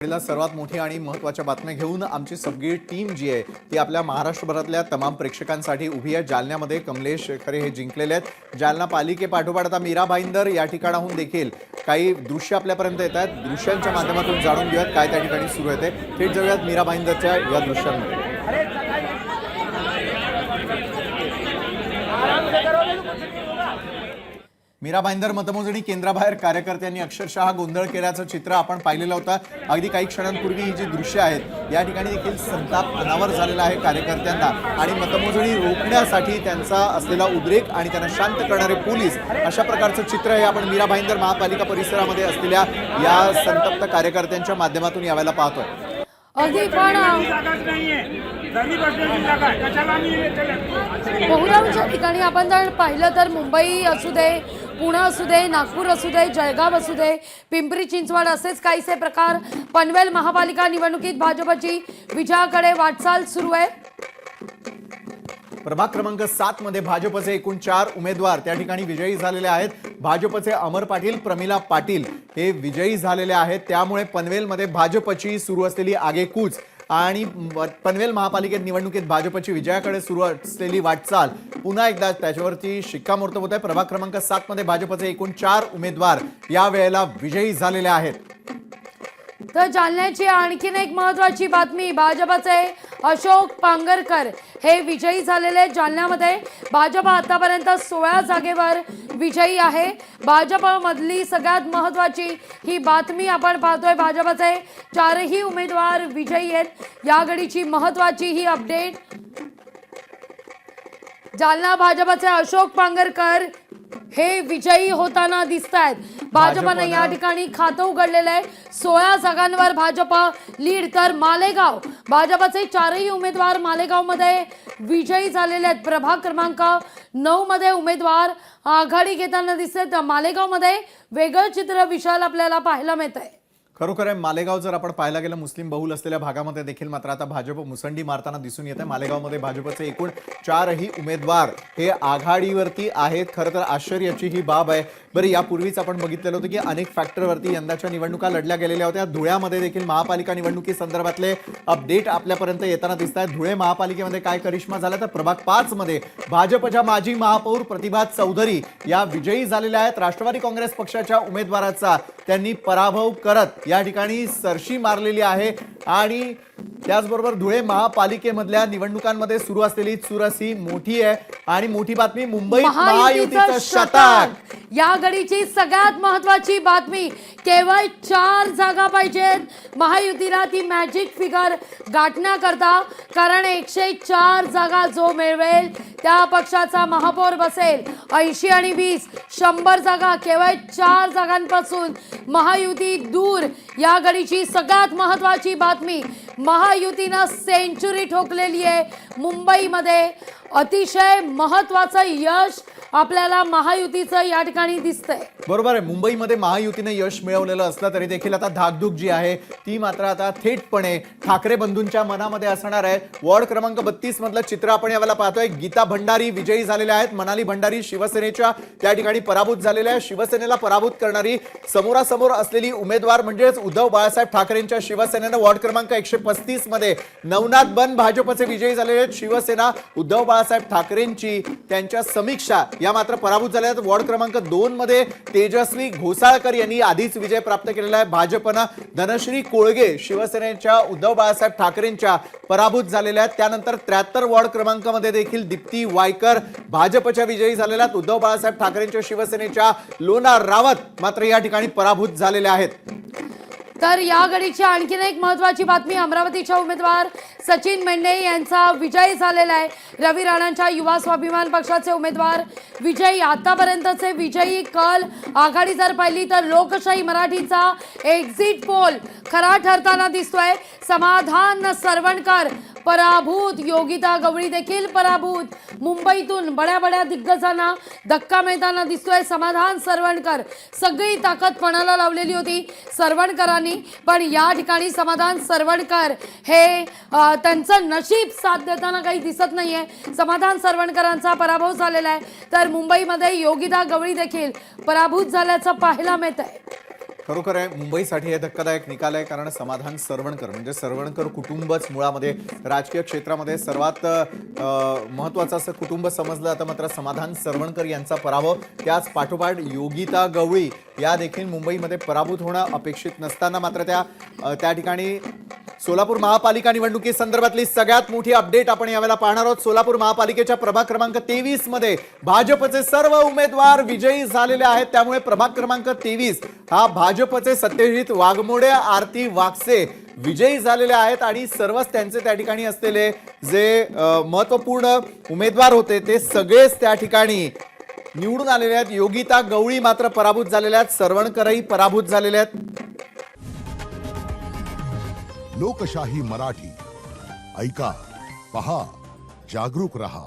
ला सर्वात मोठी आणि महत्त्वाच्या बातम्या घेऊन आमची सगळी टीम जी आहे ती आपल्या महाराष्ट्रभरातल्या तमाम प्रेक्षकांसाठी उभी आहे। जालन्यामध्ये कमलेश खरे हे जिंकलेले आहेत। जालना पालिकेपाठोपाठ आता मीरा भाईंदर या ठिकाणाहून देखील काही दृश्य आपल्यापर्यंत येत आहेत। दृश्यांच्या माध्यमातून जाणून घेऊयात काय त्या ठिकाणी सुरू आहे। थेट जाऊयात मीरा भाईंदरच्या या दृश्यांमध्ये। मीरा भाईंदर मतमोजणी केंद्राबाहेर कार्यकर्त्यांनी अक्षरशः गोंधळ केल्याचं चित्र आपण पाहिलेलं होतं। अगदी काही क्षणांपूर्वी ही जी दृश्य आहेत या ठिकाणी देखील संताप अनावर झालेला आहे कार्यकर्त्यांना आणि मतमोजणी रोखण्यासाठी त्यांचा असलेला उद्रेक आणि त्यांना शांत करणारे पोलीस अशा प्रकारचं चित्र हे आपण मीरा भाईंदर महापालिका परिसरामध्ये असलेल्या या संतप्त कार्यकर्त्यांच्या माध्यमातून यावेळेला पाहतोय। अगदी पण बहुतांश ठिकाणी आपण जर पाहिलं तर मुंबई असू दे, पुणे असू दे, नागपूर असू दे, जळगाव असू दे, पिंपरी चिंचवड असेच काहीसे प्रकार पनवेल महापालिका निवडणुकीत भाजपची विजयाकडे वाटचाल सुरू आहे। प्रभाग क्रमांक 7 मध्ये भाजपचे एकूण 4 उमेदवार त्या ठिकाणी विजयी झालेले आहेत। भाजपचे अमर पाटील, प्रमिला पाटील हे विजयी झालेले आहेत। त्यामुळे पनवेलमध्ये भाजपची सुरू असलेली आगेकूच आणि पनवेल महापालिकेत निवडणुकीत भाजपची विजयाकडे सुरू असलेली वाटचाल पुन्हा एकदा त्याच्यावरती शिक्कामोर्तब होत आहे। प्रभाग क्रमांक 7 मध्ये भाजपचे एकूण 4 उमेदवार या वेळेला विजयी झालेले आहेत। तर जालन्याची आणखीन एक महत्त्वाची बातमी, भाजपचे अशोक पांगरकर हे विजयी झालेले। जालन्यामध्ये भाजप आतापर्यंत 16 जागेवर विजयी आहे। भाजपमधली सगळ्यात महत्त्वाची ही बातमी आपण पाहतोय, भाजपचे 4ही उमेदवार विजयी आहेत। या घडीची महत्त्वाची ही अपडेट, जालना भाजपचे अशोक पांगरकर हे विजयी होताना दिसत आहेत। भाजपने या ठिकाणी खातं उघडलेलं आहे। 16 जागांवर भाजप लीड, तर मालेगाव भाजपचे 4ही उमेदवार मालेगावमध्ये विजयी झालेले आहेत। प्रभाग क्रमांक 9 मध्ये उमेदवार आघाडी घेताना दिसत। मालेगावमध्ये वेगळं चित्र विशाल आपल्याला पाहायला मिळत आहे। खरोखर आहे, मालेगाव जर आपण पाहायला गेलं मुस्लिम बहुल असलेल्या भागामध्ये देखील मात्र आता भाजप मुसंडी मारताना दिसून येत आहे। मालेगावमध्ये भाजपचे एकूण 4ही उमेदवार हे आघाडीवरती आहेत। खरं तर आश्चर्याची ही बाब आहे। बरं, यापूर्वीच आपण बघितलेलं होतं की अनेक फॅक्टरवरती यंदाच्या निवडणुका लढल्या गेलेल्या होत्या। धुळ्यामध्ये देखील महापालिका निवडणुकी संदर्भातले अपडेट आपल्यापर्यंत येताना दिसत आहेत। धुळे महापालिकेमध्ये काय करिश्मा झाला, तर प्रभाग 5 मध्ये भाजपच्या माजी महापौर प्रतिभा चौधरी या विजयी झालेल्या आहेत। राष्ट्रवादी काँग्रेस पक्षाच्या उमेदवाराचा त्यांनी पराभव करत या ठिकाणी सरशी मारलेली आहे। आणि त्याचबरोबर धुळे महापालिकेमधल्या निवडणुकांमध्ये सुरू असलेली चुरसी मोठी आहे आणि मोठी बातमी, मुंबईत महायुतीचं शतक। या घडीची सगळ्यात महत्त्वाची बातमी, केवळ 4 जागा पाहिजेत महायुतीला ती मॅजिक फिगर गाठण्याकरता, कारण 104 जागा जो मिळवेल त्या पक्षाचा महापौर बसेल। 80 आणि 20 100 जागा, केवळ 4 जागांपासून महायुती दूर। या घडीची सगळ्यात महत्त्वाची बातमी, महायुतीनं सेंचुरी ठोकलेली आहे। मुंबईमध्ये अतिशय महत्त्वाचं यश आपल्याला महायुतीचं या ठिकाणी दिसतंय। बरोबर आहे, मुंबईमध्ये महायुतीने यश मिळवलेलं असलं तरी देखील आता धाकधूक जी आहे ती मात्र आता थेटपणे ठाकरे बंधूंच्या मनामध्ये असणार आहे। वॉर्ड क्रमांक 32 मधलं चित्र आपण यावेळेला पाहतोय। गीता भंडारी विजयी झालेल्या आहेत। मनाली भंडारी शिवसेनेच्या त्या ठिकाणी पराभूत झालेल्या आहे। शिवसेनेला पराभूत करणारी समोरासमोर असलेली उमेदवार म्हणजेच उद्धव बाळासाहेब ठाकरेंच्या शिवसेनेनं वॉर्ड क्रमांक 135 मध्ये नवनाथ बन भाजपचे विजयी झालेले आहेत। शिवसेना उद्धव बाळासाहेब ठाकरेंची त्यांच्या समीक्षा या मात्र पराभूत झाल्या आहेत। वॉर्ड क्रमांक 2 मध्ये तेजस्वी घोसाळकर यांनी आधीच विजय प्राप्त केलेला आहे। भाजपनं धनश्री कोळगे शिवसेनेच्या उद्धव बाळासाहेब ठाकरेंच्या पराभूत झालेल्या आहेत। त्यानंतर 73 वॉर्ड क्रमांकामध्ये देखील दीप्ती वायकर भाजपच्या विजयी झालेल्या आहेत। उद्धव बाळासाहेब ठाकरेंच्या शिवसेनेच्या लोना रावत मात्र या ठिकाणी पराभूत झालेल्या आहेत। तर या घडीची आणखीन एक महत्त्वाची बातमी, अमरावतीच्या उमेदवार सचिन मेंढे यांचा विजय झालेला आहे। रवी राणांच्या युवा स्वाभिमान पक्षाचे उमेदवार विजयी। आतापर्यंतचे विजयी कल आघाडी जर पाहिली तर लोकशाही मराठीचा एक्झिट पोल खरा ठरताना दिसतोय। समाधान सरवणकर पराभूत, योगिता गवळी देखील पराभूत। मुंबईतून बड्या बड्या दिग्गजांना धक्का मिळताना दिसतोय। समाधान सरवणकर, सगळी ताकद पणाला लावलेली होती सरवणकरांनी, पण या ठिकाणी समाधान सरवणकर हे त्यांचं नशीब साथ देताना काही दिसत नाहीये। समाधान सरवणकरांचा पराभव झालेला आहे। तर मुंबईमध्ये योगिता गवळी देखील पराभूत झाल्याचं पाहायला मिळतंय। खरोखर आहे, मुंबईसाठी हे धक्कादायक निकाल आहे. कारण समाधान सरवणकर म्हणजे सरवणकर कुटुंबच मुळामध्ये राजकीय क्षेत्रामध्ये सर्वात महत्त्वाचं असं कुटुंब समजलं जातं. मात्र समाधान सरवणकर यांचा पराभव, त्याच पाठोपाठ योगिता गवळी या देखील मुंबईमध्ये पराभूत होणं अपेक्षित नसताना मात्र त्या ठिकाणी सोलापूर महापालिका निवडणुकीसंदर्भातली सगळ्यात मोठी अपडेट आपण यावेळेला पाहणार आहोत. सोलापूर महापालिकेच्या प्रभाग क्रमांक 23 मध्ये भाजपचे सर्व उमेदवार विजयी झालेले आहेत. त्यामुळे प्रभाग क्रमांक 23 हा भाजपचे सत्यजित वाघमोडे, आरती वागसे विजयी झालेले आहेत आणि सर्वच त्यांचे त्या ठिकाणी असलेले जे महत्वपूर्ण उमेदवार होते ते सगळेच त्या ठिकाणी निवडून आलेले आहेत. योगिता गवळी मात्र पराभूत झालेल्या आहेत. सरवणकरही पराभूत झालेले आहेत. लोकशाही मराठी ऐका, पहा, जागरूक रहा.